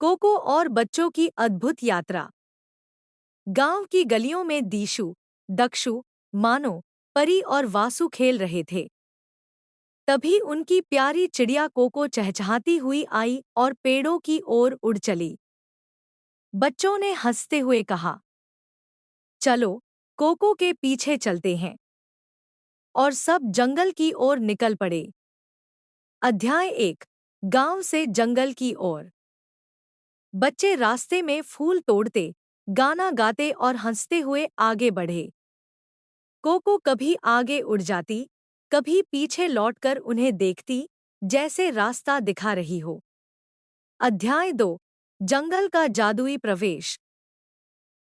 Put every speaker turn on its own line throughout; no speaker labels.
Cocoa और बच्चों की अद्भुत यात्रा। गांव की गलियों में दीशु, दक्षु, मानो, परी और वासु खेल रहे थे। तभी उनकी प्यारी चिड़िया कोको चहचहाती हुई आई और पेड़ों की ओर उड़ चली। बच्चों ने हंसते हुए कहा, चलो कोको के पीछे चलते हैं। और सब जंगल की ओर निकल पड़े। अध्याय 1। गांव से जंगल की ओर। बच्चे रास्ते में फूल तोड़ते, गाना गाते और हंसते हुए आगे बढ़े। कोको कभी आगे उड़ जाती, कभी पीछे लौटकर उन्हें देखती, जैसे रास्ता दिखा रही हो। अध्याय 2। जंगल का जादुई प्रवेश।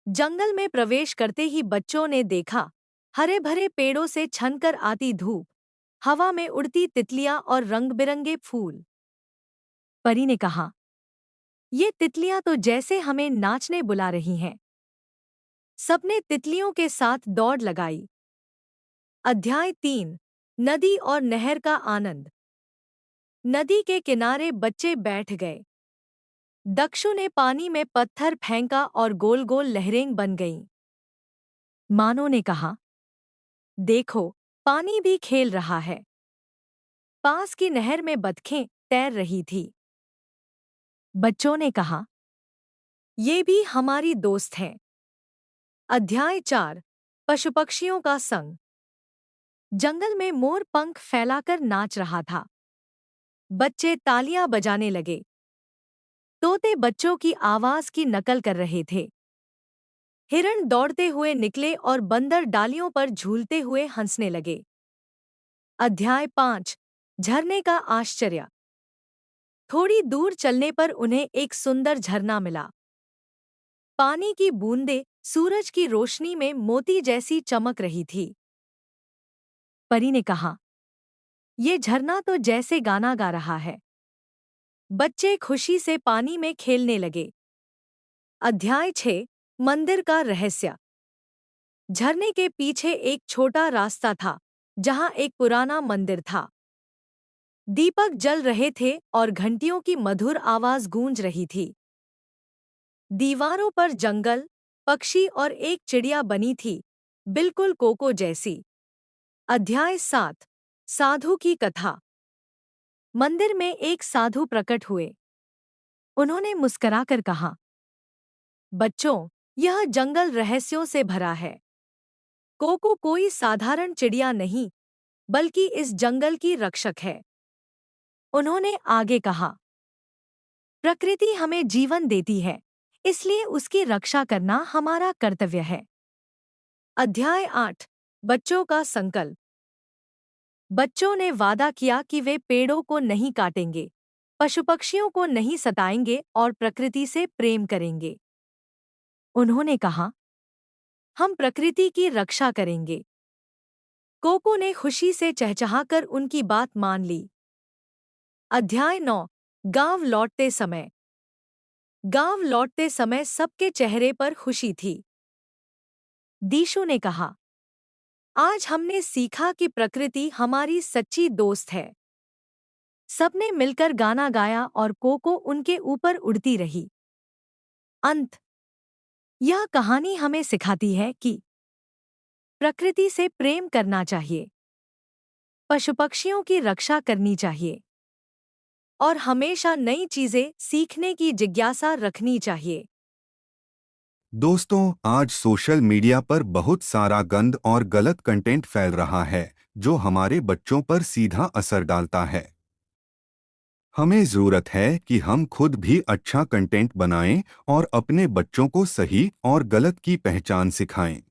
जंगल में प्रवेश करते ही बच्चों ने देखा, हरे भरे पेड़ों से छनकर आती धूप, हवा में उड़ती तितलियां और रंग-बिरंगे फूल। परी ने कहा, ये तितलियां तो जैसे हमें नाचने बुला रही हैं। सबने तितलियों के साथ दौड़ लगाई। अध्याय 3। नदी और नहर का आनंद। नदी के किनारे बच्चे बैठ गए। दक्षु ने पानी में पत्थर फेंका और गोल गोल लहरें बन गईं। मानो ने कहा, देखो, पानी भी खेल रहा है। पास की नहर में बतखें तैर रही थी। बच्चों ने कहा, ये भी हमारी दोस्त हैं। अध्याय 4। पशु-पक्षियों का संग। जंगल में मोर पंख फैलाकर नाच रहा था। बच्चे तालियां बजाने लगे। तोते बच्चों की आवाज की नकल कर रहे थे। हिरण दौड़ते हुए निकले और बंदर डालियों पर झूलते हुए हंसने लगे। अध्याय 5। झरने का आश्चर्य। थोड़ी दूर चलने पर उन्हें एक सुंदर झरना मिला। पानी की बूंदें सूरज की रोशनी में मोती जैसी चमक रही थी। परी ने कहा, ये झरना तो जैसे गाना गा रहा है। बच्चे खुशी से पानी में खेलने लगे। अध्याय 6। मंदिर का रहस्य। झरने के पीछे एक छोटा रास्ता था, जहां एक पुराना मंदिर था। दीपक जल रहे थे और घंटियों की मधुर आवाज गूंज रही थी। दीवारों पर जंगल, पक्षी और एक चिड़िया बनी थी, बिल्कुल कोको जैसी। अध्याय 7। साधु की कथा। मंदिर में एक साधु प्रकट हुए। उन्होंने मुस्कुराकर कहा, बच्चों, यह जंगल रहस्यों से भरा है। कोको कोई साधारण चिड़िया नहीं, बल्कि इस जंगल की रक्षक है। उन्होंने आगे कहा, प्रकृति हमें जीवन देती है, इसलिए उसकी रक्षा करना हमारा कर्तव्य है। अध्याय 8। बच्चों का संकल्प। बच्चों ने वादा किया कि वे पेड़ों को नहीं काटेंगे, पशु-पक्षियों को नहीं सताएंगे और प्रकृति से प्रेम करेंगे। उन्होंने कहा, हम प्रकृति की रक्षा करेंगे। कोको ने खुशी से चहचहाकर उनकी बात मान ली। अध्याय 9। गांव लौटते समय। गांव लौटते समय सबके चेहरे पर खुशी थी। दीशु ने कहा, आज हमने सीखा कि प्रकृति हमारी सच्ची दोस्त है। सबने मिलकर गाना गाया और कोको उनके ऊपर उड़ती रही। अंत। यह कहानी हमें सिखाती है कि प्रकृति से प्रेम करना चाहिए, पशु-पक्षियों की रक्षा करनी चाहिए और हमेशा नई चीजें सीखने की जिज्ञासा रखनी चाहिए।
दोस्तों, आज सोशल मीडिया पर बहुत सारा गंद और गलत कंटेंट फैल रहा है, जो हमारे बच्चों पर सीधा असर डालता है। हमें ज़रूरत है कि हम खुद भी अच्छा कंटेंट बनाएं और अपने बच्चों को सही और गलत की पहचान सिखाएं।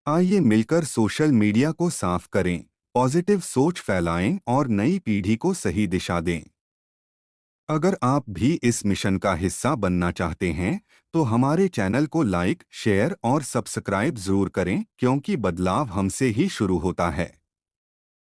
आइए मिलकर सोशल मीडिया को साफ करें, पॉजिटिव सोच फैलाएं और नई पीढ़ी को सही दिशा दें। अगर आप भी इस मिशन का हिस्सा बनना चाहते हैं, तो हमारे चैनल को लाइक, शेयर और सब्सक्राइब जरूर करें, क्योंकि बदलाव हमसे ही शुरू होता है।